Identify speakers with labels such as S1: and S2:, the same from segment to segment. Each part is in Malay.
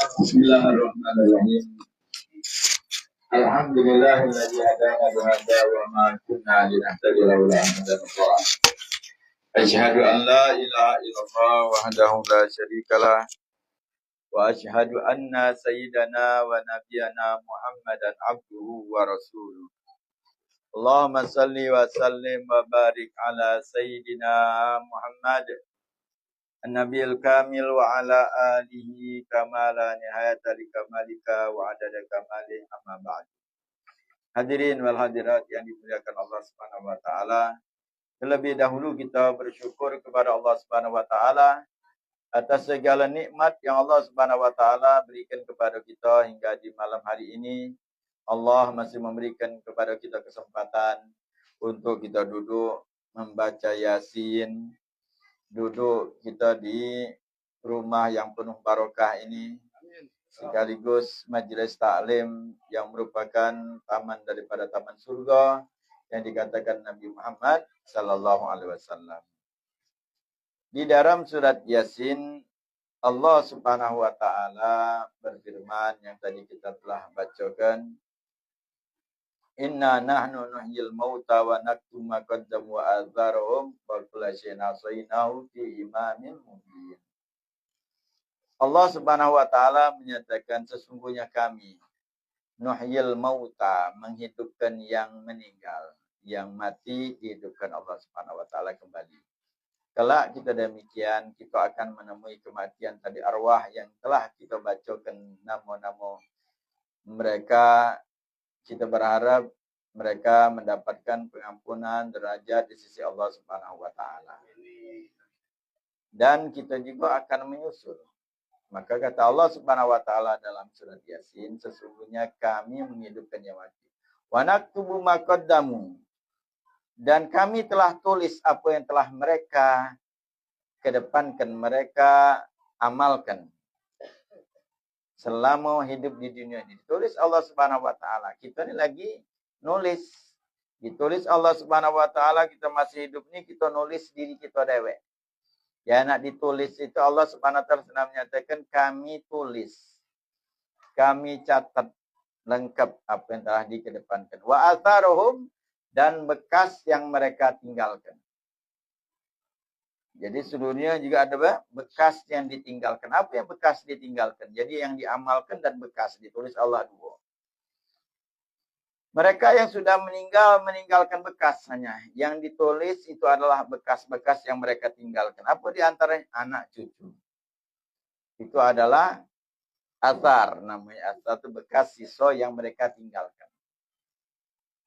S1: Bismillahirrahmanirrahim. Alhamdulillahilladzi hadana lihadza wa ma kunna linahtadiya laula an hadana Allah. Asyhadu an la ilaha illallah wahdahu la syarikalah wa asyhadu anna sayyidana wa nabiyyana Muhammadan abduhu wa rasuluh. Allahumma salli wa sallim wa barik ala sayyidina Muhammad An-Nabil Kamil wa ala alihi kamala nihayata li kamalika wa adada kamali amma ba'd. Hadirin wal hadirat yang dimuliakan Allah Subhanahu wa taala. Terlebih dahulu kita bersyukur kepada Allah Subhanahu wa taala atas segala nikmat yang Allah Subhanahu wa taala berikan kepada kita hingga di malam hari ini. Allah masih memberikan kepada kita kesempatan untuk kita duduk membaca Yasin, duduk kita di rumah yang penuh barokah ini, sekaligus majlis taklim yang merupakan taman daripada taman surga yang dikatakan Nabi Muhammad sallallahu alaihi wasallam. Di dalam surat Yasin, Allah Subhanahu wa taala berfirman yang tadi kita telah bacakan, Inna nahnu nuhyil mauta wa naktubu ma qaddamu wa atharahum wa kulla syai'in ahsaynahu fi imamin mubin. Allah Subhanahu wa taala menyatakan sesungguhnya kami nuhyil mauta, menghidupkan yang meninggal, yang mati dihidupkan Allah Subhanahu wa taala kembali. Kelak kita demikian, kita akan menemui kematian tadi arwah yang telah kita bacakan nama-nama mereka. Kita berharap mereka mendapatkan pengampunan derajat di sisi Allah Subhanahu wa taala. Dan kita juga akan menyusul. Maka kata Allah Subhanahu wa taala dalam surat Yasin, sesungguhnya kami menghidupkan yang mati. Wa naktubu ma qaddamu. Dan kami telah tulis apa yang telah mereka kedepankan, mereka amalkan selama hidup di dunia ini. Ditulis Allah Subhanahu wa taala. Kita ni lagi nulis. Ditulis Allah Subhanahu wa taala, kita masih hidup ni kita nulis diri kita dewek. Ya, nak ditulis itu Allah Subhanahu wa taala sedang menyatakan kami tulis. Kami catat lengkap apa yang telah dikedepankan. Wa atharuhum, dan bekas yang mereka tinggalkan. Jadi seluruhnya juga ada bekas yang ditinggalkan. Apa yang bekas ditinggalkan? Jadi yang diamalkan dan bekas ditulis Allah dua. Mereka yang sudah meninggal, meninggalkan bekas hanya. Yang ditulis itu adalah bekas-bekas yang mereka tinggalkan. Apa di antaranya? Anak cucu. Itu adalah athar. Namanya athar itu bekas sisa yang mereka tinggalkan.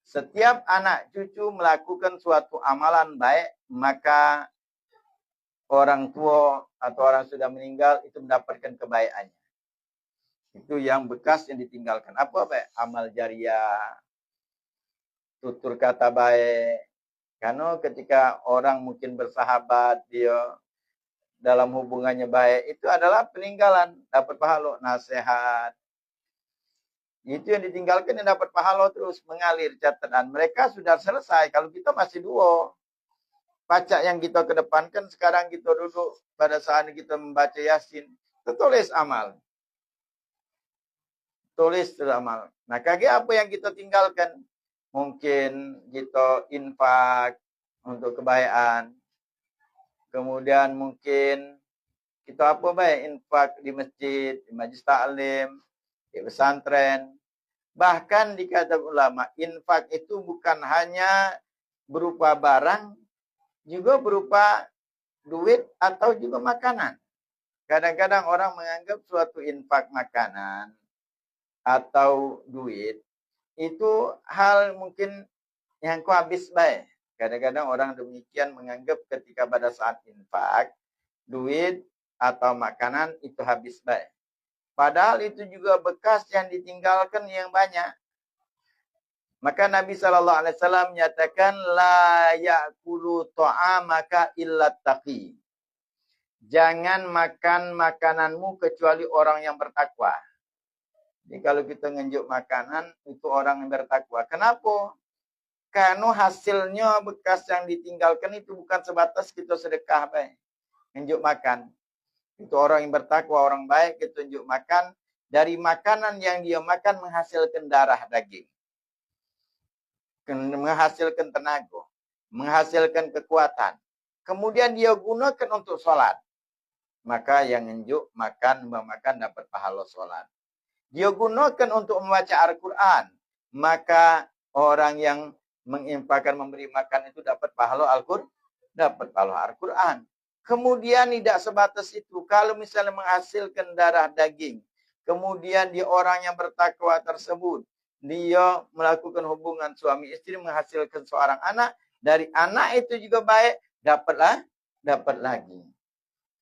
S1: Setiap anak cucu melakukan suatu amalan baik, maka orang tua atau orang sudah meninggal itu mendapatkan kebaikannya. Itu yang bekas yang ditinggalkan. Apa baik? Amal jariah, tutur kata baik. Karena ketika orang mungkin bersahabat, dia dalam hubungannya baik, itu adalah peninggalan. Dapat pahala, nasihat. Itu yang ditinggalkan yang dapat pahala terus mengalir catatan. Mereka sudah selesai. Kalau kita masih dua. Pacak yang kita kedepankan, sekarang kita duduk pada saat kita membaca Yasin. Kita tulis amal. Tulis amal. Nah, kaki apa yang kita tinggalkan? Mungkin kita infak untuk kebaikan. Kemudian mungkin kita apa baik? Infak di masjid, di majlis taklim, di pesantren. Bahkan dikata ulama, infak itu bukan hanya berupa barang, juga berupa duit atau juga makanan. Kadang-kadang orang menganggap suatu infak makanan atau duit itu hal mungkin yang kau habis baik. Kadang-kadang orang demikian menganggap ketika pada saat infak, duit atau makanan itu habis baik. Padahal itu juga bekas yang ditinggalkan yang banyak. Maka Nabi SAW menyatakan, La ya'kulu ta'amaka illa taqi. Jangan makan makananmu kecuali orang yang bertakwa. Jadi kalau kita ngenjuk makanan, itu orang yang bertakwa. Kenapa? Karena hasilnya bekas yang ditinggalkan itu bukan sebatas kita sedekah baik. Ngenjuk makan. Itu orang yang bertakwa, orang baik, kita tunjuk makan. dari makanan yang dia makan menghasilkan darah daging, menghasilkan tenaga, menghasilkan kekuatan. Kemudian dia gunakan untuk sholat. Maka yang nunjuk memakan dapat pahala sholat. Dia gunakan untuk membaca Al-Quran. Maka orang yang menginfakkan memberi makan itu dapat pahala Al-Quran. Dapat pahala Al-Quran. Kemudian tidak sebatas itu. Kalau misalnya menghasilkan darah daging. Kemudian dia orang yang bertakwa tersebut. Dia melakukan hubungan suami istri menghasilkan seorang anak. Dari anak itu juga baik. Dapat lagi.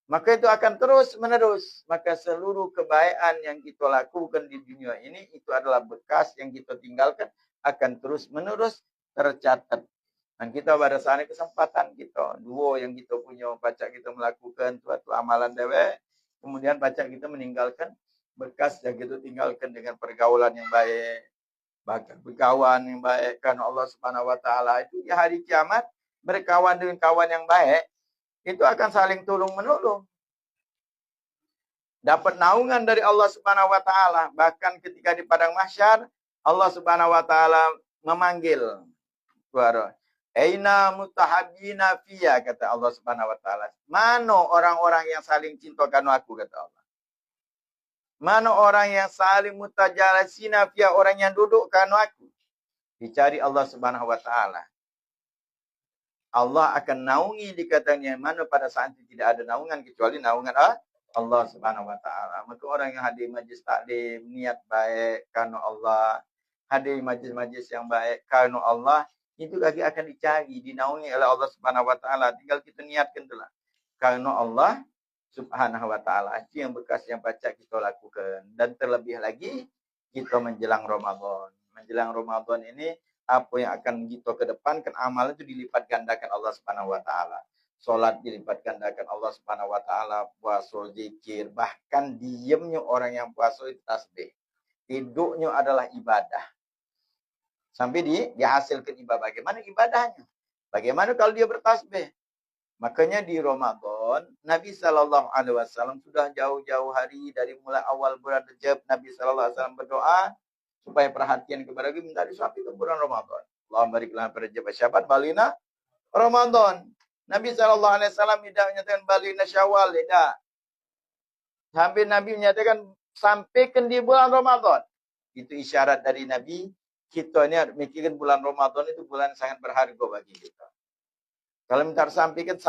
S1: Maka itu akan terus menerus. Maka seluruh kebaikan yang kita lakukan di dunia ini, itu adalah bekas yang kita tinggalkan, akan terus menerus tercatat. Dan kita pada saat ini kesempatan kita. Dua yang kita punya, pacak kita melakukan suatu amalan dewek. Kemudian pacak kita meninggalkan bekas yang kita tinggalkan dengan pergaulan yang baik. Bahkan berkawan yang baik. Karena Allah Subhanahu Wa Taala itu di hari kiamat, berkawan dengan kawan yang baik, itu akan saling tolong-menolong. Dapat naungan dari Allah Subhanahu Wa Taala. Bahkan ketika di padang mahsyar, Allah Subhanahu Wa Taala memanggil suara. Aina mutahabbina fiyya, kata Allah Subhanahu Wa Taala. Mana orang-orang yang saling cinta karena aku, kata Allah. Mana orang yang saling mutajalasina fiyya, orang yang duduk karena aku. Dicari Allah Subhanahu Wa Taala. Allah akan naungi dikatanya, mana pada saat itu tidak ada naungan kecuali naungan Allah Subhanahu Wa Taala. Maka orang yang hadir majlis taklim, niat baik karena Allah, hadir majlis-majlis yang baik karena Allah, itu lagi akan dicari, dinaungi oleh Allah Subhanahu Wa Taala. Tinggal kita niatkan itulah. Karena Allah Subhanahu Wa Taala. Itu yang bekas yang pacak kita lakukan. Dan terlebih lagi kita menjelang Ramadan. Menjelang Ramadan ini, apa yang akan kita kedepankan, amal itu dilipat gandakan Allah Subhanahu Wa Taala. Solat dilipat gandakan Allah Subhanahu Wa Taala. Puasa, zikir, bahkan diamnya orang yang puasa itu tasbih. Hidupnya adalah ibadah. Sampai dihasilkan ibadah. Bagaimana ibadahnya? Bagaimana kalau dia bertasbih? Makanya di Ramadan, Nabi SAW sudah jauh-jauh hari dari mulai awal bulan Rajab, Nabi SAW berdoa supaya perhatian kepada kita minta disuapi ke bulan Ramadan. Allah bariklah Rajab Syaban balina Ramadan. Nabi SAW tidak menyatakan balina Syawal, tidak. Sampai Nabi menyatakan sampaikan di bulan Ramadan. Itu isyarat dari Nabi. Kita ini mikirkan bulan Ramadan itu bulan sangat berharga bagi kita. Kalau minta sampaikan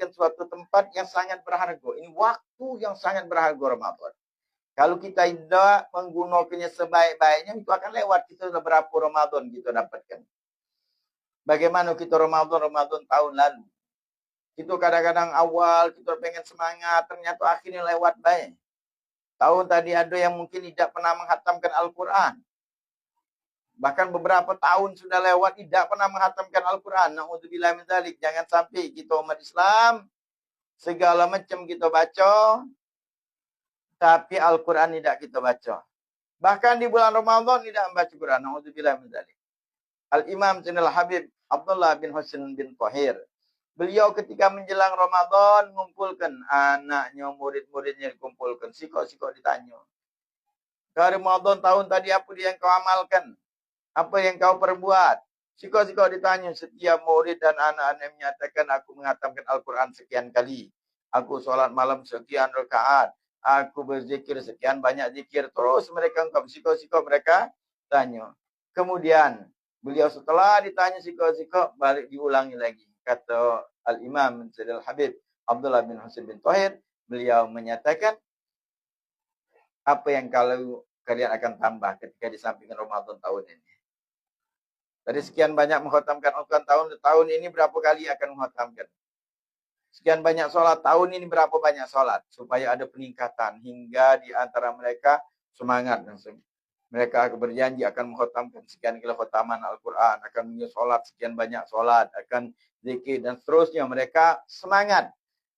S1: suatu tempat yang sangat berharga. Ini waktu yang sangat berharga Ramadan. Kalau kita tidak menggunakannya sebaik-baiknya, itu akan lewat. Kita sudah berapa Ramadan kita dapatkan. Bagaimana kita Ramadan tahun lalu. Kita kadang-kadang awal, kita pengen semangat, ternyata akhirnya lewat baik. Tahun tadi ada yang mungkin tidak pernah menghatamkan Al-Quran. Bahkan beberapa tahun sudah lewat, tidak pernah menghatamkan Al-Quran. Na'udzubillah min dzalik. Jangan sampai kita umat Islam, segala macam kita baca, tapi Al-Quran tidak kita baca. Bahkan di bulan Ramadan tidak membaca Quran. Na'udzubillah min dzalik. Al-Imam Zainal Habib Abdullah bin Husain bin Tahir. Beliau ketika menjelang Ramadan, mengumpulkan anaknya, murid-muridnya dikumpulkan. Sikok-sikok ditanya. Ke Ramadan tahun tadi apa yang kau amalkan? Apa yang kau perbuat? Sikok-sikok ditanya. Setiap murid dan anak-anak menyatakan, aku menghatamkan Al-Quran sekian kali. Aku sholat malam sekian rakaat. Aku berzikir sekian banyak zikir. Terus mereka ungkap sikok-sikok mereka tanya. Kemudian beliau setelah ditanya sikok-sikok, balik diulangi lagi. Kata Al-Imam Zainal Habib Abdullah bin Husain bin Tahir, beliau menyatakan, apa yang kalau kalian akan tambah ketika disampingkan Ramadan tahun ini? Dari sekian banyak mengkhatamkan Al-Quran tahun ini berapa kali akan mengkhatamkan? Sekian banyak sholat tahun ini berapa banyak sholat? Supaya ada peningkatan hingga di antara mereka semangat. Mereka akan berjanji akan mengkhatamkan sekian kali khataman Al-Quran, akan menyolat sekian banyak sholat, akan zikir dan seterusnya. Mereka semangat.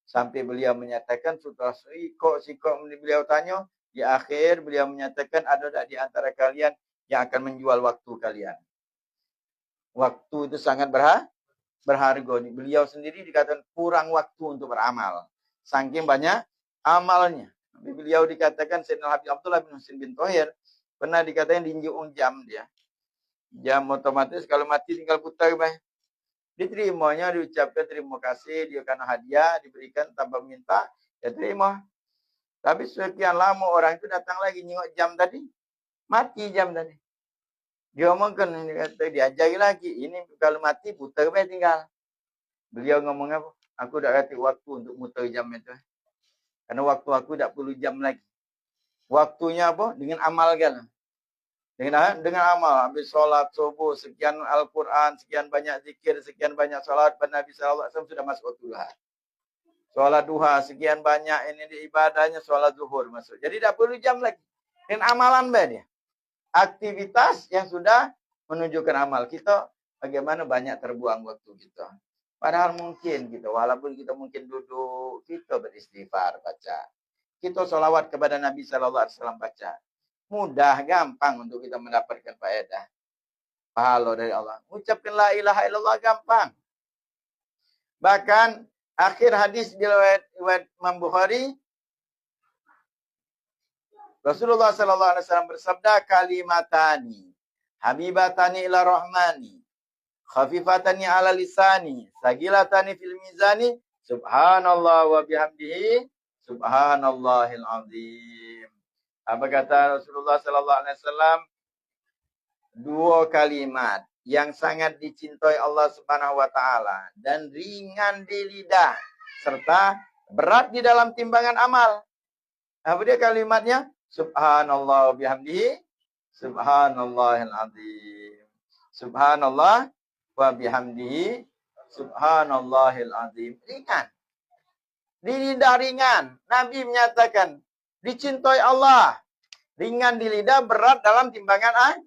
S1: Sampai beliau menyatakan, setelah sikok beliau tanya, di akhir beliau menyatakan, ada tak di antara kalian yang akan menjual waktu kalian? Waktu itu sangat berharga. Beliau sendiri dikatakan kurang waktu untuk beramal. Saking banyak amalnya. Beliau dikatakan Sayyidina Habib Abdullah bin Husain bin Thohir pernah dikatakan diinjak jam dia. Jam otomatis kalau mati tinggal putar bah. Diterimanya, diucapkan terima kasih, dia karena hadiah diberikan tanpa minta, ya terima. Tapi sekian lama orang itu datang lagi nyengok jam tadi, mati jam tadi. Dia omongkan, diajari lagi, ini kalau mati putar bah tinggal. Beliau ngomong apa? Aku dah kata waktu untuk mutar jam itu. Karena waktu aku tak perlu jam lagi. Waktunya apa? Dengan amal kan. Dengan amal. Habis solat subuh, sekian Al-Quran, sekian banyak zikir, sekian banyak solat pada Nabi SAW sudah masuk waktu duha. Solat duha, sekian banyak ini di ibadahnya, solat zuhur masuk. Jadi tak perlu jam lagi. Dengan amalan dia. Aktivitas yang sudah menunjukkan amal kita, bagaimana banyak terbuang waktu kita. Padahal mungkin kita, walaupun kita mungkin duduk, kita beristighfar baca. Kita sholawat kepada Nabi SAW baca. Mudah, gampang untuk kita mendapatkan faedah. Pahala dari Allah. Ucapkan la ilaha illallah gampang. Bahkan akhir hadis di riwayat Imam Bukhari, Rasulullah SAW bersabda, kalimatani, habibatani ila rahmani, khafifatani ala lisani, sagilatani fil mizani, subhanallah wa bihamdihi, subhanallahil azim. Apa kata Rasulullah SAW? Dua kalimat yang sangat dicintai Allah Subhanahu wa taala dan ringan di lidah serta berat di dalam timbangan amal. Apa dia kalimatnya? Subhanallah wa bihamdihi, subhanallahil azim. Subhanallah wa bihamdihi, subhanallahil azim. Ringan. Di lidah ringan. Nabi menyatakan, dicintai Allah. Ringan di lidah, berat dalam timbangan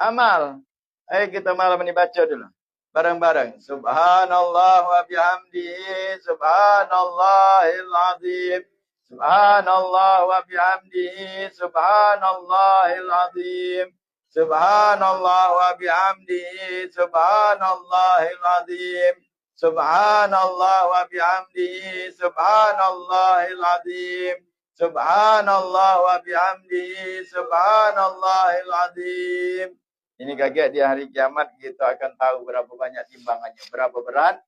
S1: amal. Ayo kita malam ini baca dulu. Bareng-bareng. Subhanallah wa bihamdihi, subhanallahil azim. Subhanallah wa bihamdihi, subhanallahil azim. Subhanallah wa bihamdihi, subhanallahil azim. Subhanallah wa bihamdihi, subhanallahil azim. Subhanallah wa bihamdihi, subhanallahil azim. Ini kaget di hari kiamat kita akan tahu berapa banyak timbangannya, berapa berat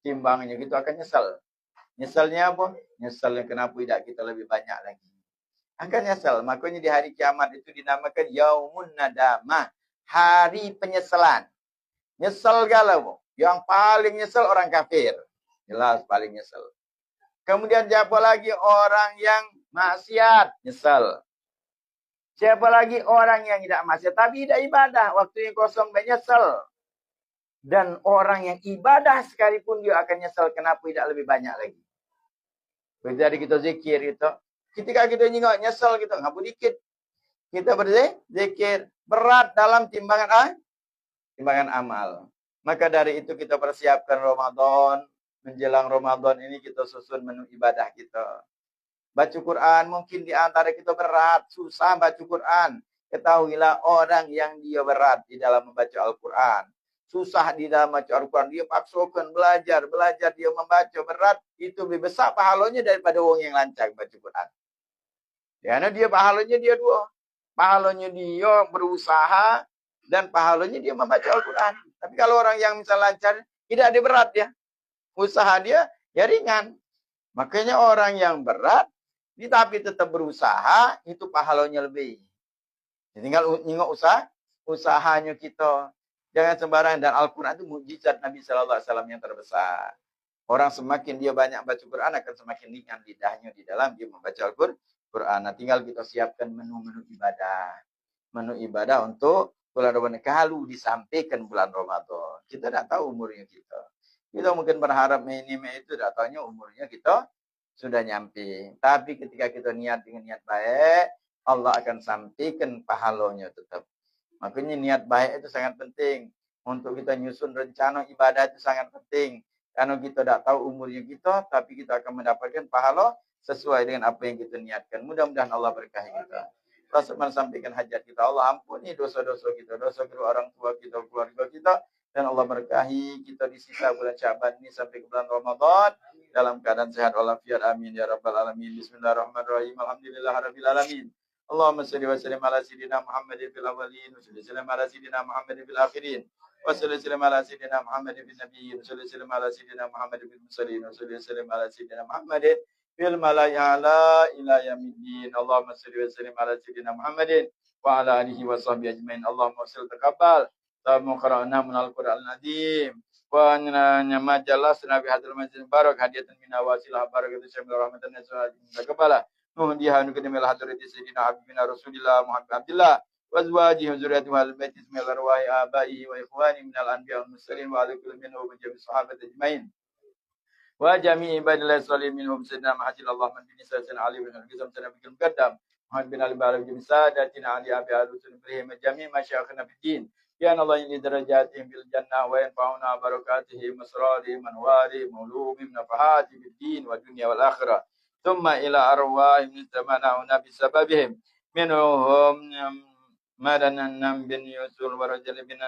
S1: timbangannya. Kita akan nyesal. Nyesalnya apa? Nyesalnya kenapa tidak kita lebih banyak lagi. Akan nyesal. Makanya di hari kiamat itu dinamakan Yaumun Nadamah. Hari penyesalan. Nyesal galau. Yang paling nyesal orang kafir. Jelas paling nyesal. Kemudian siapa lagi? Orang yang maksiat. Nyesal. Siapa lagi? Orang yang tidak maksiat. Tapi tidak ibadah. Waktu yang kosong nyesal. Dan orang yang ibadah sekalipun dia akan nyesal. Kenapa tidak lebih banyak lagi. Jadi kita zikir gitu. Ketika kita nyesal kita ngapu dikit. Kita berzikir. Berat dalam timbangan amal. Maka dari itu kita persiapkan Ramadan. Menjelang Ramadan ini kita susun menu ibadah kita. Baca Quran mungkin di antara kita berat. Susah baca Quran. Ketahuilah orang yang dia berat di dalam membaca Al-Quran. Susah di dalam membaca Al-Quran. Dia paksakan belajar dia membaca berat. Itu lebih besar pahalanya daripada orang yang lancar baca Quran. Karena dia pahalanya dia dua. Pahalanya dia berusaha. Dan pahalanya dia membaca Al-Quran. Tapi kalau orang yang misal lancar, tidak ada berat dia. Usaha dia, ya ringan. Makanya orang yang berat, tapi tetap berusaha, itu pahalanya lebih. Tinggal ingat usahanya kita. Jangan sembarangan. Dan Al-Quran itu mukjizat Nabi SAW yang terbesar. Orang semakin dia banyak baca Quran, akan semakin ringan lidahnya di dalam dia membaca Al-Quran. Nah, tinggal kita siapkan menu-menu ibadah. Menu ibadah untuk bulan Ramadan. Kalau disampaikan bulan Ramadan. Kita tidak tahu umurnya kita. Kita mungkin berharap minimum itu tidak tahunya umurnya kita sudah nyampe. Tapi ketika kita niat dengan niat baik, Allah akan sampaikan pahalanya tetap. Makanya niat baik itu sangat penting. Untuk kita nyusun rencana ibadah itu sangat penting. Karena kita tidak tahu umurnya kita, tapi kita akan mendapatkan pahala sesuai dengan apa yang kita niatkan. Mudah-mudahan Allah berkahi kita. Allah sampaikan hajat kita. Allah ampuni dosa-dosa kita. Dosa kedua orang tua kita, keluarga kita. dan Allah berkahi kita di sisa bulan Sya'ban ini sampai ke bulan Ramadan dalam keadaan sehat walafiat. Amin ya rabbal alamin. Bismillahirrahmanirrahim. Alhamdulillahirabbil alamin. Allahumma shalli wa sallim ala sayyidina Muhammadin fil awwalin wa salli ala sayyidina Muhammadin fil akhirin. Wa salli ala sayyidina Muhammadin fil nabiyyin wa salli ala sayyidina Muhammadin fil mursalin wa salli ala sayyidina Muhammadin fil mala'i ala ila yaumiddin. Allahumma shalli wa sallim ala sayyidina Muhammadin wa ala alihi wa sahbihi ajmain. Allahumma salli taqabbal Tamu qara'na min al-Qur'an al-Azim wa nyama jalas nabi hadal majlis barak hadiatan min awasilah barakatuh syamil rahmatan nasajin kepala nuh diha nu kedemel hadrati sayyidina habibina rasulillah Muhammad Abdullah wa azwajihi wa zurriyyatihi wal bait ismil arwahi abaihi wa ikhwani min al-anbiya wal mursalin wa ala kulli minhum wa jami' sahabat ajmain wa jami' ibadillah salihin minhum sayyidina Muhammad Allahumma bini sayyidina Ali bin Al-Qisam sana bikin muqaddam Muhammad bin Ali ba'ala bin sadatina Ali abi al-Husain Ibrahim jami' masyayikhna fid din ya Allah ini derajatihim bil jannah wa yanfa'una barakatihim masrarihim anwarihim ulumihim nafahatihim fid din wa dunya wal akhirah thumma ila arwahihim tamana'una bisababihim minhum madanan bin yusul wa rajul bin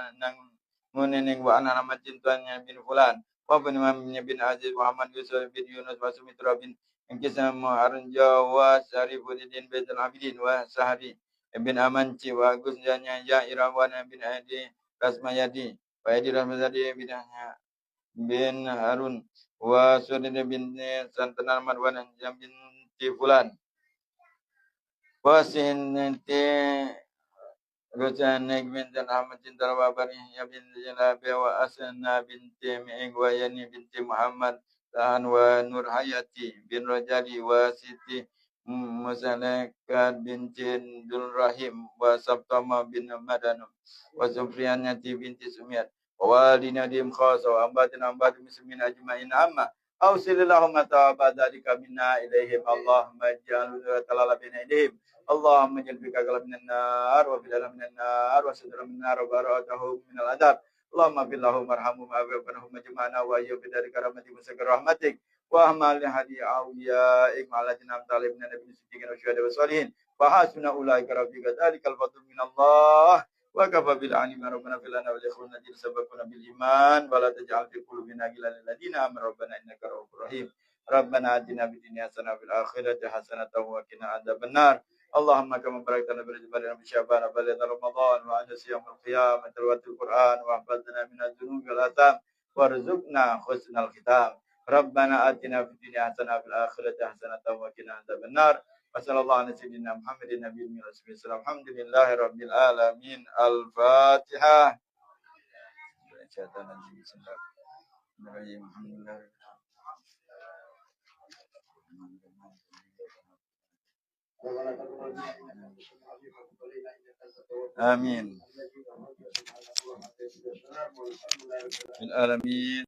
S1: munening wa ana ramatin tuannya bin fulan wa bin bin Aziz Muhammad Yusuf bin Yunus wa Sumitra bin Kisam Arja wa Sarifuddin bin Abidin wa Sahari bin Amanci wa Agus Janya ya Irawan bin Adi Rasmayadi wa Adi Rasmayadi bin Harun wa Sudin bin Santanar Marwan Jam bin Tifulan wa Sinti Rujanek bin Ahmad Cinta Wabari ya bin Jalabi wa Asna binti Mi'ing wa Yani binti Muhammad Tahan wa Nur Hayati bin Rajali wa Siti Musalakat binti Dul Rahim wa Sabtama bin Madanum wa Sufrianati binti Sumiyat wa walinadim khasa wa ambatin muslimin ajma'in amma awsilillahumma ta'abadhalika minna ilaihim Allahumma ja'alu talala bina ilaihim Allahumma jalbika kalab minan nar wa bidala minan nar wa sadra minan nar wa barakatuhu minal adab Allahumma billahum arhamum ma'afiqanahum majma'ana wa ayyub dari karamati musakir rahmatik wa ahmal hadi awliyaik ma'alatina amtalib minan nabi siddiqin wa syuhada wa salihin wa hasuna ulaika rabbika dhalikal fadlu minallah wa kafa bil alim rabbana fil lana wa likhwana jil sabaquna bil iman wa la taj'al fi qulubina ghillan lil ladina amanu rabbana innaka ra'ufur rahim rabbana atina fid dunya hasanah wa fil akhirati hasanah wa qina adzabannar Allahumma kama barakta bil jibali min sya'ban wa balad ramadan wa ala siyamil qiyamah tilwatil qur'an wa hafazna min adz-dzunubi wal atham warzuqna husnal khitam rabbana atina fid dunya hasanah wa fil akhirati hasanah wa qina adzabannar wa sallallahu ala sayyidina Muhammadin nabiyil mursal alhamdulillahi rabbil alamin al-fatihah Amin. Bil alamin.